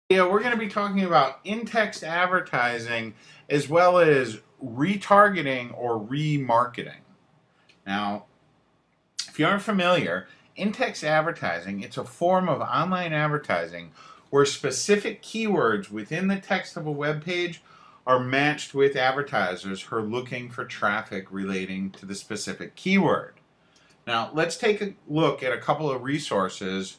Yeah, we're going to be talking about in-text advertising as well as retargeting or remarketing. Now, if you aren't familiar, in-text advertising, it's a form of online advertising where specific keywords within the text of a web page are matched with advertisers who are looking for traffic relating to the specific keyword. Now, let's take a look at a couple of resources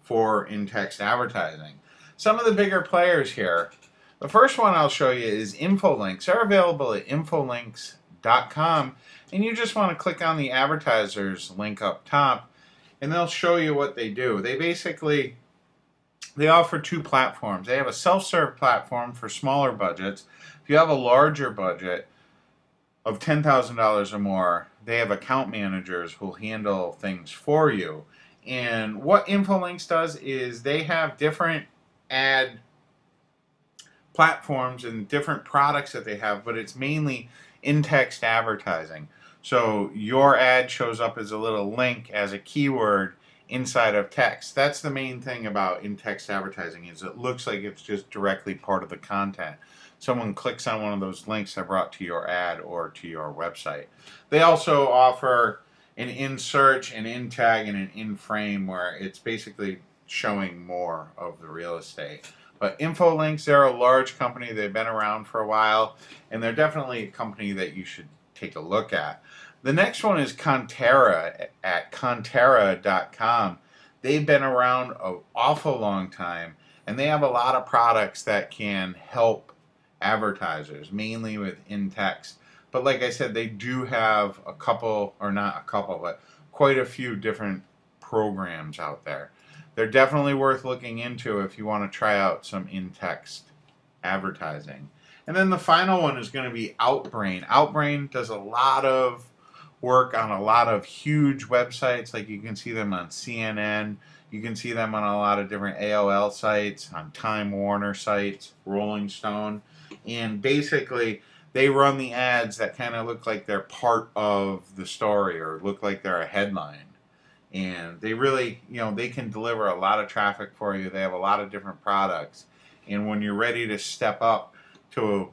for in-text advertising. Some of the bigger players here. The first one I'll show you is Infolinks. They're available at infolinks.com, and you just want to click on the advertisers link up top, and they'll show you what they do. They offer two platforms. They have a self-serve platform for smaller budgets. If you have a larger budget of $10,000 or more, they have account managers who'll handle things for you. And what Infolinks does is they have different ad platforms and different products that they have, but it's mainly in-text advertising. So your ad shows up as a little link, as a keyword inside of text. That's the main thing about in-text advertising, is it looks like it's just directly part of the content. Someone clicks on one of those links that brought to your ad or to your website. They also offer an in-search, an in-tag, and an in-frame, where it's basically showing more of the real estate. But Infolinks, they're a large company. They've been around for a while, and they're definitely a company that you should take a look at. The next one is Conterra at Conterra.com. They've been around an awful long time, and they have a lot of products that can help advertisers, mainly with in-text. But like I said, they do have a couple, or not a couple, but quite a few different programs out there. They're definitely worth looking into if you want to try out some in-text advertising. And then the final one is going to be Outbrain. Outbrain does a lot of work on a lot of huge websites. Like, you can see them on CNN. You can see them on a lot of different AOL sites, on Time Warner sites, Rolling Stone. And basically, they run the ads that kind of look like they're part of the story or look like they're a headline. And they really, they can deliver a lot of traffic for you. They have a lot of different products. And when you're ready to step up to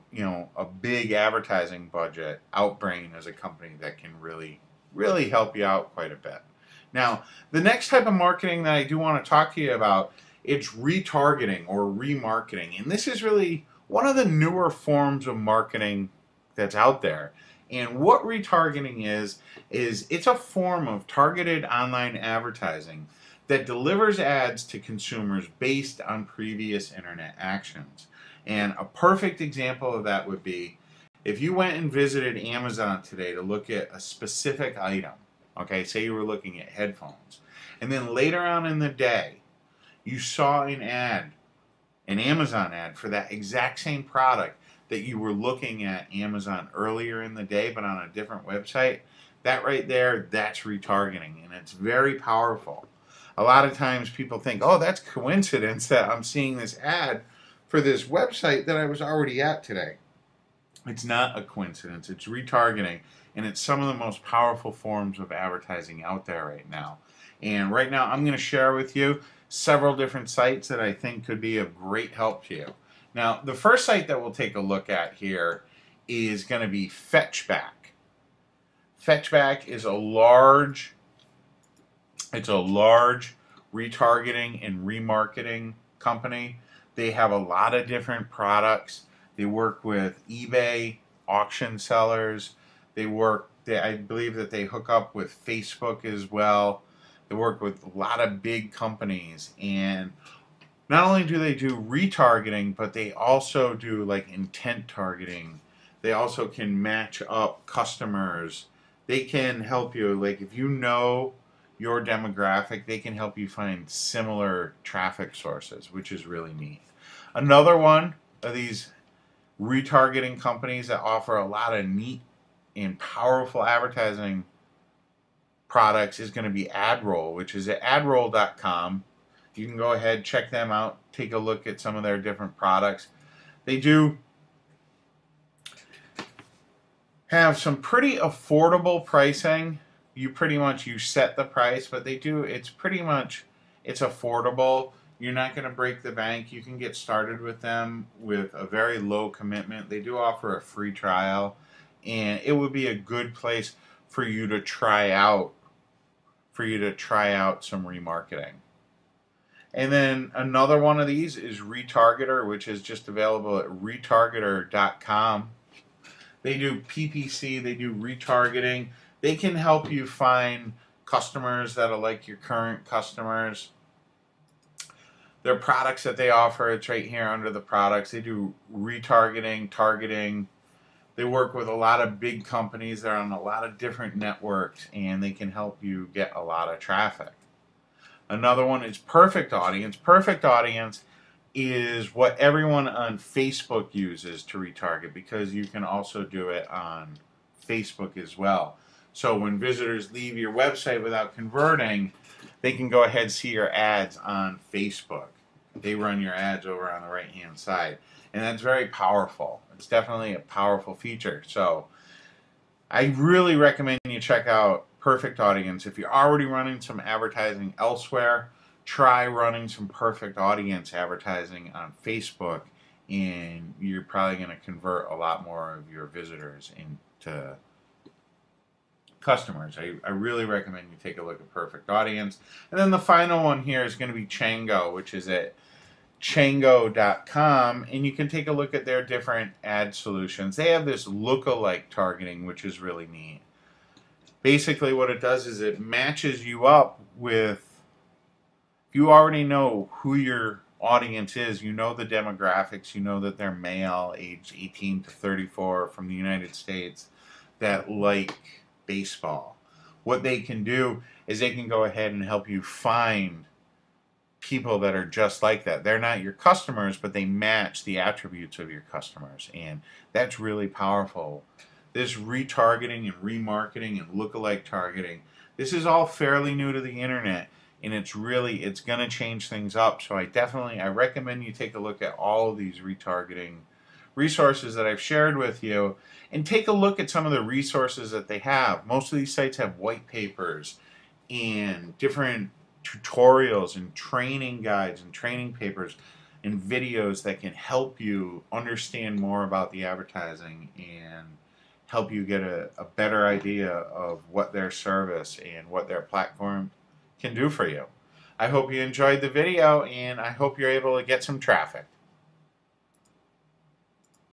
a big advertising budget, Outbrain is a company that can really help you out quite a bit. Now, the next type of marketing that I do want to talk to you about, it's retargeting or remarketing. And this is really one of the newer forms of marketing that's out there. And what retargeting is it's a form of targeted online advertising that delivers ads to consumers based on previous internet actions. And a perfect example of that would be if you went and visited Amazon today to look at a specific item. Okay, say you were looking at headphones, and then later on in the day you saw an ad, an Amazon ad for that exact same product that you were looking at Amazon earlier in the day but on a different website. That right there, that's retargeting, and it's very powerful. A lot of times people think, oh, that's coincidence that I'm seeing this ad for this website that I was already at today. It's not a coincidence. It's retargeting, and it's some of the most powerful forms of advertising out there right now. And right now I'm going to share with you several different sites that I think could be of great help to you. Now, the first site that we'll take a look at here is going to be Fetchback. Fetchback is a large retargeting and remarketing company. They have a lot of different products. They work with eBay auction sellers. I believe that they hook up with Facebook as well. They work with a lot of big companies, and not only do they do retargeting, but they also do like intent targeting. They also can match up customers. They can help you, like if you know your demographic, they can help you find similar traffic sources, which is really neat. Another one of these retargeting companies that offer a lot of neat and powerful advertising products is going to be AdRoll, which is at adroll.com. You can go ahead, check them out, take a look at some of their different products. They do have some pretty affordable pricing. You set the price, but it's affordable. You're not going to break the bank. You can get started with them with a very low commitment. They do offer a free trial, and it would be a good place for you to try out some remarketing. And then another one of these is Retargeter, which is just available at retargeter.com. They do PPC, they do retargeting. They can help you find customers that are like your current customers. Their products that they offer, it's right here under the products. They do retargeting, targeting. They work with a lot of big companies. They're on a lot of different networks, and they can help you get a lot of traffic. Another one is Perfect Audience. Perfect Audience is what everyone on Facebook uses to retarget, because you can also do it on Facebook as well. So when visitors leave your website without converting, they can go ahead and see your ads on Facebook. They run your ads over on the right hand side, and that's very powerful. It's definitely a powerful feature. So I really recommend you check out Perfect Audience. If you're already running some advertising elsewhere, try running some Perfect Audience advertising on Facebook, and you're probably going to convert a lot more of your visitors into customers. I really recommend you take a look at Perfect Audience. And then the final one here is going to be Chango, which is at chango.com, and you can take a look at their different ad solutions. They have this lookalike targeting, which is really neat. Basically what it does is it matches you up with, if you already know who your audience is, you know the demographics, you know that they're male, aged 18 to 34 from the United States, that like baseball. What they can do is they can go ahead and help you find people that are just like that. They're not your customers, but they match the attributes of your customers, and that's really powerful. This retargeting and remarketing and lookalike targeting, this is all fairly new to the internet, and it's going to change things up. So I recommend you take a look at all of these retargeting resources that I've shared with you, and take a look at some of the resources that they have. Most of these sites have white papers and different tutorials and training guides and training papers and videos that can help you understand more about the advertising and help you get a better idea of what their service and what their platform can do for you. I hope you enjoyed the video, and I hope you're able to get some traffic.